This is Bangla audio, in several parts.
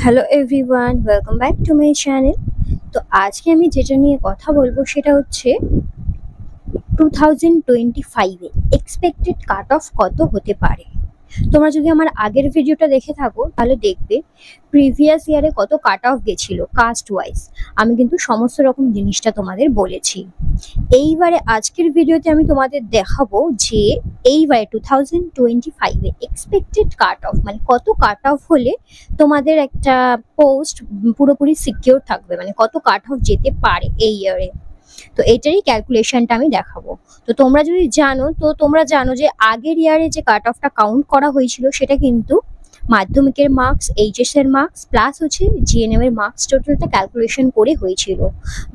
Hello everyone, welcome back to my channel. তো আজকে আমি যেটা নিয়ে কথা বলবো সেটা হচ্ছে 2025-এ এক্সপেক্টেড কাট অফ কত হতে পারে। তোমরা যদি আমার আগের ভিডিওটা দেখে থাকো তাহলে দেখবে প্রিভিয়াস ইয়ারে কত কাট অফ গেছিল কাস্ট ওয়াইজ। আমি কিন্তু সমস্ত রকম জিনিসটা তোমাদের বলেছি। এইবারে আজকের ভিডিওতে আমি তোমাদের দেখাবো যে এইবারে 2025-এ এক্সপেক্টেড কাট অফ মানে কত কাট অফ হলে তোমাদের একটা পোস্ট পুরোপুরি সিকিউর থাকবে, মানে কত কাট অফ যেতে পারে এই ইয়ারে। তো এটারই ক্যালকুলেশনটা আমি দেখাবো। তো তোমরা যদি জানো, তো তোমরা জানো যে আগের ইয়ারে যে কাট অফটা কাউন্ট করা হয়েছিল সেটা কিন্তু মাধ্যমিকের মার্কস, এইচএস এর মার্কস প্লাস হচ্ছে জিএনএম এর মার্কস টোটালটা ক্যালকুলেশন করে হয়েছিল।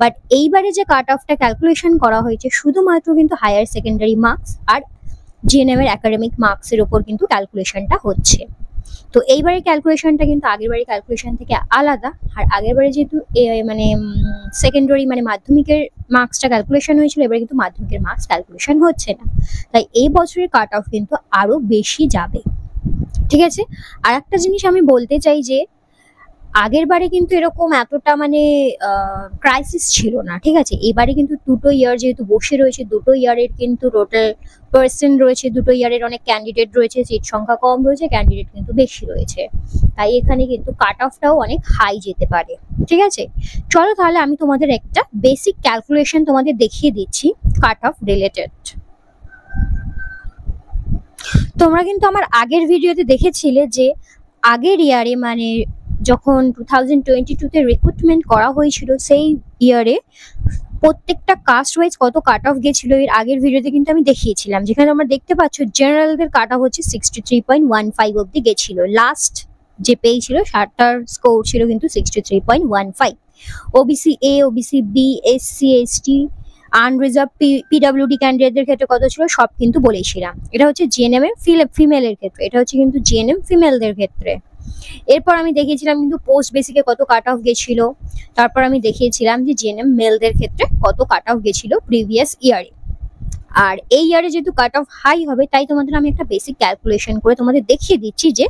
বাট এইবারে যে কাট অফটা ক্যালকুলেশন করা হয়েছে শুধুমাত্র কিন্তু হায়ার সেকেন্ডারি মার্কস আর জিএনএম এর একাডেমিক মার্কসের ওপর কিন্তু ক্যালকুলেশনটা হচ্ছে। তো এইবারের ক্যালকুলেশনটা কিন্তু আগের বারের ক্যালকুলেশন থেকে আলাদা। আর আগের বারে যেহেতু মানে সেকেন্ডারি মানে মাধ্যমিকের মার্কসটা ক্যালকুলেশন হয়েছিল, এবারে কিন্তু মাধ্যমিকের মার্কস ক্যালকুলেশন হচ্ছে না। তাই এই বছরের কাট অফ কিন্তু আরো বেশি যাবে, ঠিক আছে। আর একটা জিনিস আমি বলতে চাই যে আগের বারে কিন্তু এরকম এতটা মানে ক্রাইসিস ছিল না, ঠিক আছে। এবারে কিন্তু দুটো ইয়ার যেহেতু বসে রয়েছে, দুটো ইয়ারের কিন্তু টোটাল পার্সেন্ট রয়েছে, দুটো ইয়ারের অনেক ক্যান্ডিডেট রয়েছে, সিট সংখ্যা কম রয়েছে, ক্যান্ডিডেট কিন্তু বেশি রয়েছে। তাই এখানে কিন্তু কাট অফটাও অনেক হাই যেতে পারে, ঠিক আছে। চলো তাহলে আমি তোমাদের একটা বেসিক ক্যালকুলেশন তোমাদের দেখিয়ে দিচ্ছি কাট অফ রিলেটেড। তোমরা কিন্তু আমার আগের ভিডিওতে দেখেছিলে যে আগের ইয়ারে মানে যখন 2022-তে রিক্রুটমেন্ট করা হয়েছিল সেই ইয়ারে প্রত্যেকটা কাস্ট ওয়াইজ কত কাট অফ গেছিল এর আগের ভিডিওতে কিন্তু আমি দেখিয়েছিলাম। যেখানে আমরা দেখতে পাচ্ছ জেনারেলদের কাট অফ হচ্ছে 63.15 অব্দি গেছিল। লাস্ট যে পেয়েছিল সাতটার স্কোর ছিল কিন্তু 63.15। OBC A, OBC B, SC, ST, unreserved PWD ক্যান্ডিডেটদের ক্ষেত্রে কত ছিল সব কিন্তু বলেছিলাম। এটা হচ্ছে জিএনএম এর ফিমেলের ক্ষেত্রে, এটা হচ্ছে কিন্তু জিএনএম ফিমেলদের ক্ষেত্রে। এরপর আমি দেখিয়েছিলাম কিন্তু পোস্ট বেসিকে কত কাট অফ গেছিল। তারপর আমি দেখিয়েছিলাম যে জিএনএম মেলদের ক্ষেত্রে কত কাট অফ গেছিল প্রিভিয়াস ইয়ারে। আর এই ইয়ারে যেহেতু কাট অফ হাই হবে তাই তোমাদের আমি একটা বেসিক ক্যালকুলেশন করে তোমাদের দেখিয়ে দিচ্ছি যে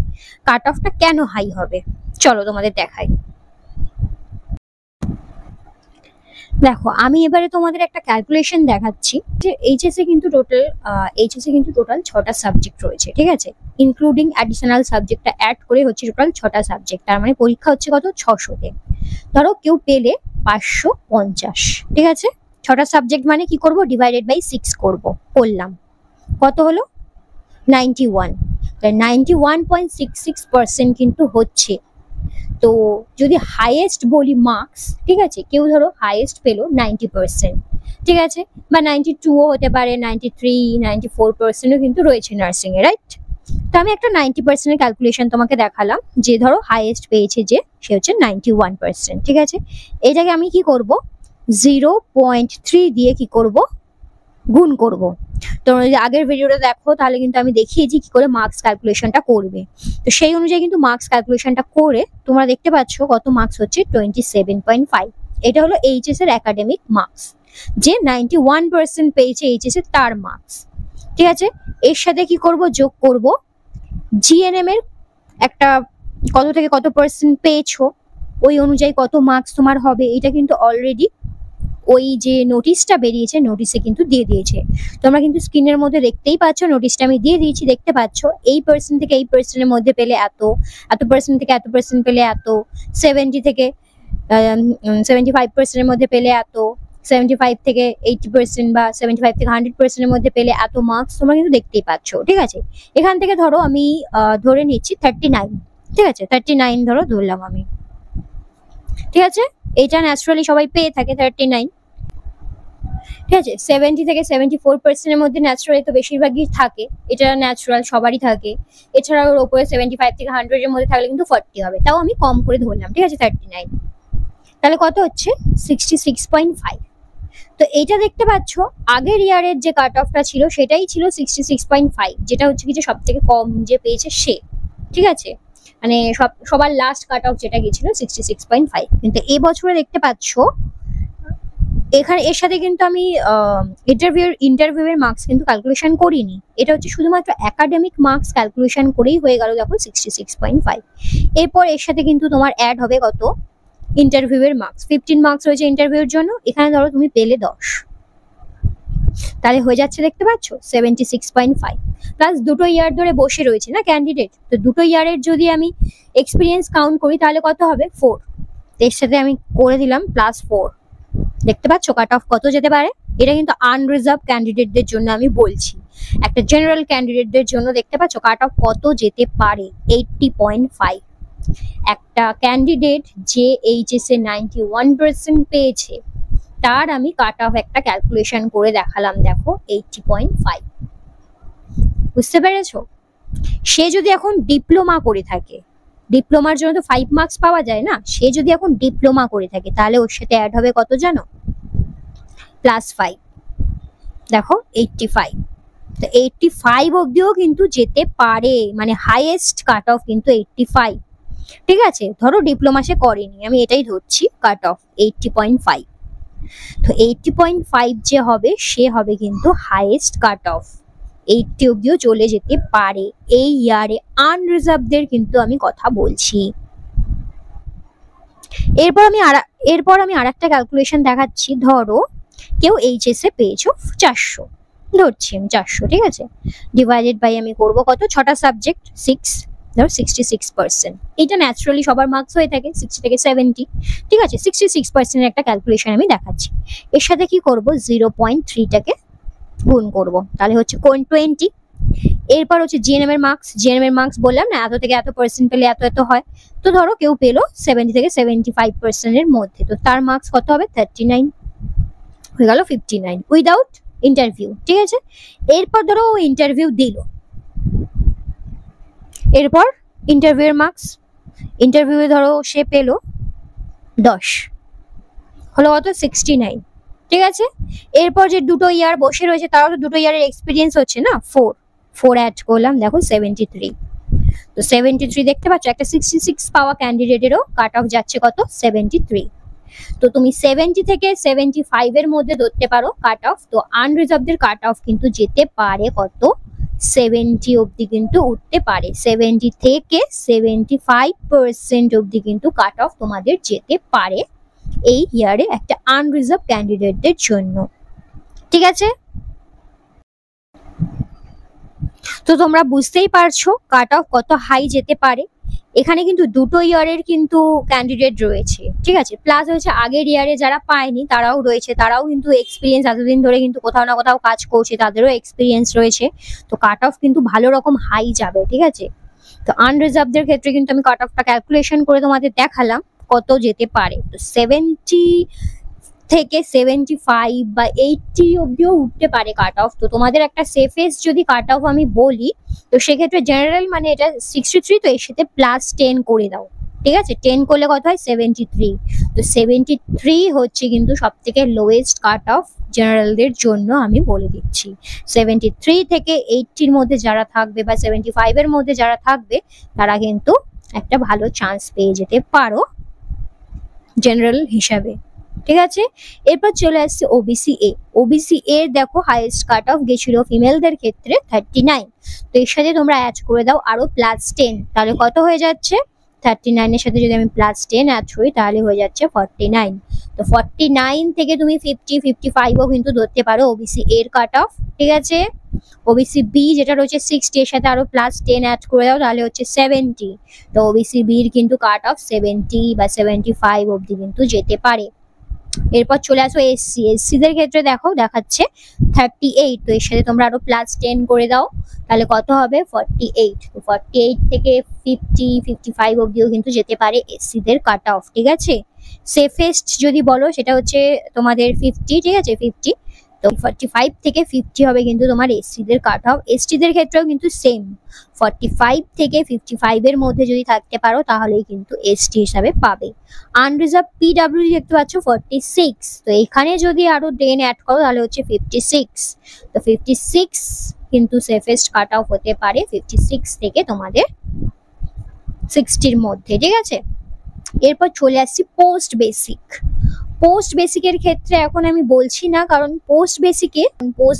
কাট অফটা কেন হাই হবে। চলো তোমাদের দেখাই। দেখো আমি এবারে তোমাদের একটা ক্যালকুলেশন দেখাচ্ছি যে এইচএসএ কিন্তু টোটাল 6টা সাবজেক্ট রয়েছে, ঠিক আছে। ইনক্লুডিং অ্যাডিশনাল সাবজেক্টটা অ্যাড করে হচ্ছে টোটাল 6টা সাবজেক্ট। তার মানে পরীক্ষা হচ্ছে কত 600-তে। ধরো কেউ পেলে 550, ঠিক আছে। 6টা সাবজেক্ট মানে কি করব, ডিভাইডেড বাই 6 করলাম। কত হলো 91। 91.66% কিন্তু হচ্ছে। তো যদি হাইয়েস্ট বলি মার্কস, ঠিক আছে, কেউ ধরো হাইয়েস্ট পেলো 90%, ঠিক আছে, বা 92ও হতে পারে, 93, 94%ও কিন্তু রয়েছে নার্সিং এ, রাইট। তো আমি একটা 90%-এর ক্যালকুলেশন তোমাকে দেখালাম যে ধরো হাইয়েস্ট পেয়েছে যে সে হচ্ছে 91%, ঠিক আছে। এটাকে আমি কি করব 0.3 দিয়ে কি করব গুণ করব। তোমরা যদি আগের ভিডিওটা দেখো তাহলে কিন্তু আমি দেখিয়েছি কি করে মার্কস ক্যালকুলেশনটা করবে। তো সেই অনুযায়ী কিন্তু মার্কস ক্যালকুলেশনটা করে তোমরা দেখতে পাচ্ছ কত মার্কস হচ্ছে 27.5। এটা হলো এইচএস এর একাডেমিক মার্কস, যে 91% পেয়েছে এইচএস এর তার মার্কস, ঠিক আছে। এর সাথে কি করব যোগ করব জিএনএম এর একটা কত থেকে কত পার্সেন্ট পেয়েছো ওই অনুযায়ী কত মার্কস তোমার হবে। এটা কিন্তু অলরেডি ওই যে নোটিশটা বেরিয়েছে নোটিশে কিন্তু দিয়ে দিয়েছে। তোমরা কিন্তু স্ক্রিনের মধ্যে দেখতেই পাচ্ছ নোটিশটা আমি দিয়ে দিয়েছি, দেখতে পাচ্ছ এই পার্সেন্ট থেকে এই পার্সেন্টের মধ্যে পেলে এত, এত পার্সেন্ট থেকে এত পার্সেন্ট পেলে এত, 70 থেকে 75%-এর মধ্যে পেলে এত, 75 থেকে 80% বা 75 থেকে 100%-এর মধ্যে পেলে এত মার্কস তোমরা কিন্তু দেখতেই পাচ্ছ, ঠিক আছে। এখান থেকে ধরো আমি ধরে নিচ্ছি 39, ঠিক আছে, 39 ধরো ধরলাম আমি, ঠিক আছে। এটা ন্যাচারালি সবাই পেয়ে থাকে 39, ঠিক আছে। 70 থেকে 74%-এর মধ্যে ন্যাচারালি তো বেশিরভাগই থাকে, এটা ন্যাচারাল সবারই থাকে। এছাড়াও ওর উপরে 75 থেকে 100-এর মধ্যে থাকলে কিন্তু 40 হবে, তাও আমি কম করে ধরলাম, ঠিক আছে, 39। তাহলে কত হচ্ছে 66.5। তো এইটা দেখতে পাচ্ছ আগের ইয়ারের যে কাট অফটা ছিল সেটাই ছিল 66.5, যেটা হচ্ছে কি যে সব থেকে কম যে পেয়েছে সে, ঠিক আছে। মানে সবার লাস্ট কাট অফ যেটা গেছিল 66.5। কিন্তু এই বছরে দেখতে পাচ্ছ এখানে এর সাথে কিন্তু আমি ইন্টারভিউয়ের মার্কস কিন্তু ক্যালকুলেশন করিনি, এটা হচ্ছে শুধুমাত্র একাডেমিক মার্কস ক্যালকুলেশন করেই হয়ে গেল দেখো 66.5। এরপর এর সাথে কিন্তু তোমার অ্যাড হবে কত, ইন্টারভিউয়ের মার্কস 15 মার্কস রয়েছে ইন্টারভিউর জন্য, এখানে ধরো তুমি পেলে 10, তাহলে হয়ে যাচ্ছে দেখতে পাচ্ছ 76.5। প্লাস দুটো ইয়ার ধরে বসে রয়েছে না ক্যান্ডিডেট, তো দুটো ইয়ারের যদি আমি এক্সপিরিয়েন্স কাউন্ট করি তাহলে কত হবে 4, এর সাথে আমি করে দিলাম +4। দেখতে পাচ্ছ কাট অফ কত যেতে পারে। এটা কিন্তু আনরিজার্ভ ক্যান্ডিডেটদের জন্য আমি বলছি, একটা জেনারেল ক্যান্ডিডেটদের জন্য দেখতে পাচ্ছ কাট অফ কত যেতে পারে 80.5। একটা ক্যান্ডিডেট যে এইচএস এ 91% পেয়েছে তার আমি কাট অফ একটা ক্যালকুলেশন করে দেখালাম, দেখো 80.5। বুঝতে পেরেছো? সে যদি এখন ডিপ্লোমা করে থাকে, ডিপ্লোমার জন্য তো 5 মার্কস পাওয়া যায় না, সে যদি এখন ডিপ্লোমা করে থাকে তাহলে ওর সাথে অ্যাড হবে কত জানো, +5, দেখো 85। তো 85 অবধিও কিন্তু যেতে পারে, মানে হাইয়েস্ট কাট অফ কিন্তু 85। ঠিক আছে, ধরো ডিপ্লোমা সে করেনি, আমি এটাই ধরছি কাট অফ 80.5। তো 80.5 যে হবে সে হবে কিন্তু হাইয়েস্ট কাট অফ, 80 অবধিও চলে যেতে পারে এই ইয়ারে আনরিজার্ভদের কিন্তু আমি কথা বলছি। এরপর আমি আরেকটা ক্যালকুলেশন দেখাচ্ছি। ধরো কেউ এইচএস এ পেয়েছো 400, ধরছি আমি 400, ঠিক আছে, ডিভাইডেড বাই আমি করব কত, 6টা সাবজেক্ট 6, ধরো 66%। এটা ন্যাচারালি সবার মার্কস হয়ে থাকে 60 থেকে 70, ঠিক আছে, 66% এর একটা ক্যালকুলেশন আমি দেখাচ্ছি। এর সাথে কি করব, 0.3টাকে গুণ করব, তাহলে হচ্ছে 20। এরপর হচ্ছে জিএনএম এর মার্কস বললাম না, এত থেকে এত পার্সেন্ট পেলে এত এত হয়। তো ধরো কেউ পেলো 70 থেকে 75% এর মধ্যে, তো তার মার্কস কত হবে 39, হয়ে গেল 59 উইদাউট ইন্টারভিউ। ঠিক আছে, এরপর ধরো ও ইন্টারভিউ দিল, এরপর ইন্টারভিউয়ের মার্কস, ইন্টারভিউয়ে ধরো সে পেলো 10, হলো কত 69। ঠিক আছে, এরপর যে দুটো ইয়ার বসে রয়েছে তারাও তো দুটো ইয়ারের এক্সপিরিয়েন্স হচ্ছে না, 4 অ্যাড করলাম, দেখো 73। তো 73 দেখতে পাচ্ছ, একটা 66 পাওয়া ক্যান্ডিডেটেরও কাট অফ যাচ্ছে কত 73। তো তুমি 70 থেকে 75 এর মধ্যে ধরতে পারো কাট অফ। তো আনরিজার্ভদের কাট অফ কিন্তু যেতে পারে কত 70 অবধি কিন্তু উঠতে পারে, 70 থেকে 75% অবধি কিন্তু কাট অফ তোমাদের যেতে পারে এই ইয়ারে একটা আনরিজার্ভ ক্যান্ডিডেটদের জন্য। ঠিক আছে, তো তোমরা বুঝতেই পারছো কাট অফ কত হাই যেতে পারে। এখানে কিন্তু দুটো ইয়ারের কিন্তু ক্যান্ডিডেট রয়েছে, ঠিক আছে, প্লাস হচ্ছে আগের ইয়ারে যারা পায়নি তারাও রয়েছে, তারাও কিন্তু এক্সপিরিয়েন্স এতদিন ধরে কিন্তু কোথাও না কোথাও কাজ করছে, তাদেরও এক্সপিরিয়েন্স রয়েছে। তো কাট অফ কিন্তু ভালো রকম হাই যাবে। ঠিক আছে, তো আনরিজার্ভদের ক্ষেত্রে কিন্তু আমি কাট অফটা ক্যালকুলেশন করে তোমাদের দেখালাম কত যেতে পারে। তো 70 থেকে 75 বা 80 অবধিও উঠতে পারে কাট অফ। তো তোমাদের একটা সেফেস্ট যদি কাট অফ আমি বলি, তো সেক্ষেত্রে জেনারেল মানে এটা 63, তো এর সাথে +10 করে দাও। ঠিক আছে, 10 করলে কত হয় 73। তো 73 হচ্ছে কিন্তু সব থেকে লোয়েস্ট কাট অফ জেনারেলদের জন্য, আমি বলে দিচ্ছি। 73 থেকে 80-র মধ্যে যারা থাকবে বা 75 এর মধ্যে যারা থাকবে তারা কিন্তু একটা ভালো চান্স পেয়ে যেতে পারো জেনারেল হিসাবে। ঠিক আছে, এরপর চলে আসছে ওবিসি এর দেখো হাইয়েস্ট কাট অফ গেছিল ফিমেলদের ক্ষেত্রে 39। তো এর সাথে তোমরা অ্যাড করে দাও আরো +10, তাহলে কত হয়ে যাচ্ছে 39 এর সাথে যদি আমি +10 অ্যাড করি তাহলে হয়ে যাচ্ছে 49। তো 49 থেকে তুমি 50-55ও কিন্তু ধরতে পারো ওবিসি এর কাট অফ। ঠিক আছে, ওবিসি বি যেটা রয়েছে 60, এর সাথে আরো +10 অ্যাড করে দাও তাহলে হচ্ছে 70। তো ওবিসি বির কিন্তু কাট অফ 70 বা 75 অবধি কিন্তু যেতে পারে। এরপর চলে আসো এসসিদের ক্ষেত্রে দেখো দেখাচ্ছে 38। তো এর সাথে তোমরা আরো +10 করে দাও তাহলে কত হবে 48। তো 48 থেকে 50-55 অবধিও কিন্তু যেতে পারে এসসিদের কাট অফ। ঠিক আছে, সেফেস্ট যদি বলো সেটা হচ্ছে তোমাদের 50। ঠিক আছে, 50। তো 45 থেকে 50 হবে কিন্তু তোমার এসসিদের কাট অফ। এসটিদের ক্ষেত্রেও কিন্তু সেম, 45 থেকে 55 এর মধ্যে যদি থাকতে পারো তাহলেই কিন্তু এসটি হিসাবে পাবে। আনরিজার্ভ পিডব্লিউডি দেখতে পাচ্ছ 46। তো এখানে যদি আরো 10 অ্যাড করো তাহলে হচ্ছে 56। তো 56 কিন্তু সেফেস্ট কাট অফ হতে পারে 56 থেকে তোমাদের 60-র মধ্যে। ঠিক আছে, এরপর চলে আসছি পোস্ট পোস্ট বেসিকের ক্ষেত্রে এখন আমি বলছি না, কারণ পোস্ট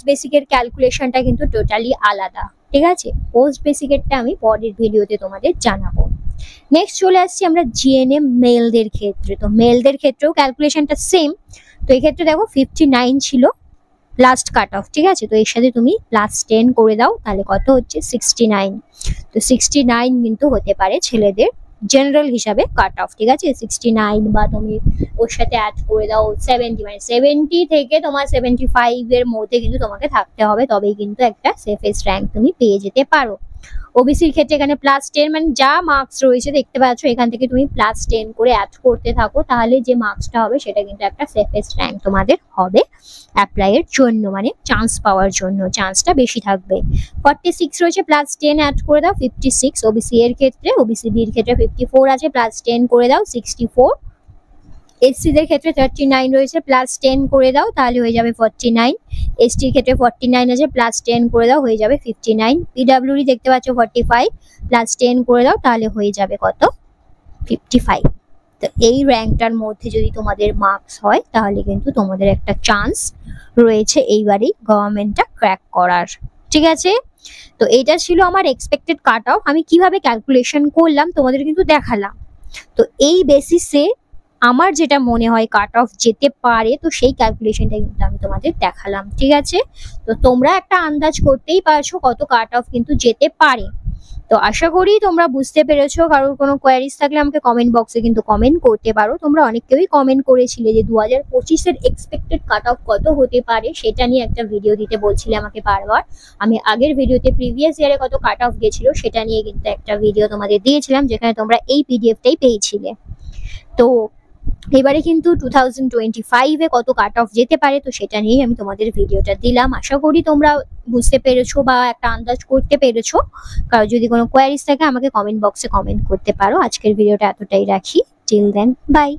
বেসিকের ক্যালকুলেশনটা কিন্তু টোটালি আলাদা, ঠিক আছে? পোস্ট বেসিকেরটা আমি পরের ভিডিওতে তোমাদের জানাবো। নেক্সট চলে আসছি আমরা জিএনএম মেলদের ক্ষেত্রে। তো মেলদের ক্ষেত্রেও ক্যালকুলেশনটা সেম। তো এই ক্ষেত্রে দেখো 59 ছিল লাস্ট কাট অফ, ঠিক আছে? তো এর সাথে তুমি +10 করে দাও, তাহলে কত হচ্ছে 69। তো 69 কিন্তু হতে পারে ছেলেদের জেনারেল হিসাবে কাট অফ, ঠিক আছে? 69 বা তুমি ওর সাথে অ্যাড করে দাও 70, মানে 70 থেকে তোমার 75 এর মধ্যে কিন্তু তোমাকে থাকতে হবে, তবেই কিন্তু একটা সেফেস্ট র্যাঙ্ক তুমি পেয়ে যেতে পারো। ওবিসির ক্ষেত্রে এখানে +10, মানে যা মার্কস রয়েছে দেখতে পাচ্ছ, এখান থেকে তুমি +10 করে অ্যাড করতে থাকো, তাহলে যে মার্কসটা হবে সেটা কিন্তু একটা সেফেস্ট র্যাঙ্ক তোমাদের হবে অ্যাপ্লাইয়ের জন্য, মানে চান্স পাওয়ার জন্য চান্সটা বেশি থাকবে। 46 রয়েছে, +10 অ্যাড করে দাও 56। ওবিসি এর ক্ষেত্রে, ওবিসি বির ক্ষেত্রে 54 আছে, +10 করে দাও 64। এসসিদের ক্ষেত্রে 39 রয়েছে, +10 করে দাও তাহলে হয়ে যাবে 49। এসটির ক্ষেত্রে 49 আছে, +10 করে দাও হয়ে যাবে 59। পিডব্লিউডি দেখতে পাচ্ছ 45, +10 করে দাও তাহলে হয়ে যাবে কত 55। তো এই র্যাঙ্কটার মধ্যে যদি তোমাদের মার্কস হয় তাহলে কিন্তু তোমাদের একটা চান্স রয়েছে এইবারই গভর্নমেন্টটা ক্র্যাক করার, ঠিক আছে? তো এটা ছিল আমার এক্সপেক্টেড কাট অফ। আমি কিভাবে ক্যালকুলেশন করলাম তোমাদের কিন্তু দেখালাম। তো এই বেসিসে আমার যেটা মনে হয় কাট অফ যেতে পারে, তো সেই ক্যালকুলেশনটা কিন্তু আমি তোমাদের দেখালাম, ঠিক আছে? তো তোমরা একটা আন্দাজ করতেই পারছো কত কাট অফ কিন্তু যেতে পারে। তো আশা করি তোমরা বুঝতে পেরেছো। কারোর কোনো কোয়ারিজ থাকলে আমাকে কমেন্ট বক্সে কিন্তু কমেন্ট করতে পারো। তোমরা অনেকেই কমেন্ট করেছিলে যে 2025 এর এক্সপেক্টেড কাট অফ কত হতে পারে সেটা নিয়ে একটা ভিডিও দিতে বলছিলে আমাকে বারবার। আমি আগের ভিডিওতে প্রিভিয়াস ইয়ারে কত কাট অফ গেছিল সেটা নিয়ে কিন্তু একটা ভিডিও তোমাদের দিয়েছিলাম, যেখানে তোমরা এই পিডিএফটাই পেয়েছিলে। তো এবারে কিন্তু 2025 এ কত কাট অফ যেতে পারে, তো সেটা নিয়েই আমি তোমাদের ভিডিওটা দিলাম। আশা করি তোমরা বুঝতে পেরেছো বা একটা আন্দাজ করতে পেরেছো। কারো যদি কোনো কোয়ারিজ থাকে আমাকে কমেন্ট বক্সে কমেন্ট করতে পারো। আজকের ভিডিওটা এতটাই রাখি। Till then, by.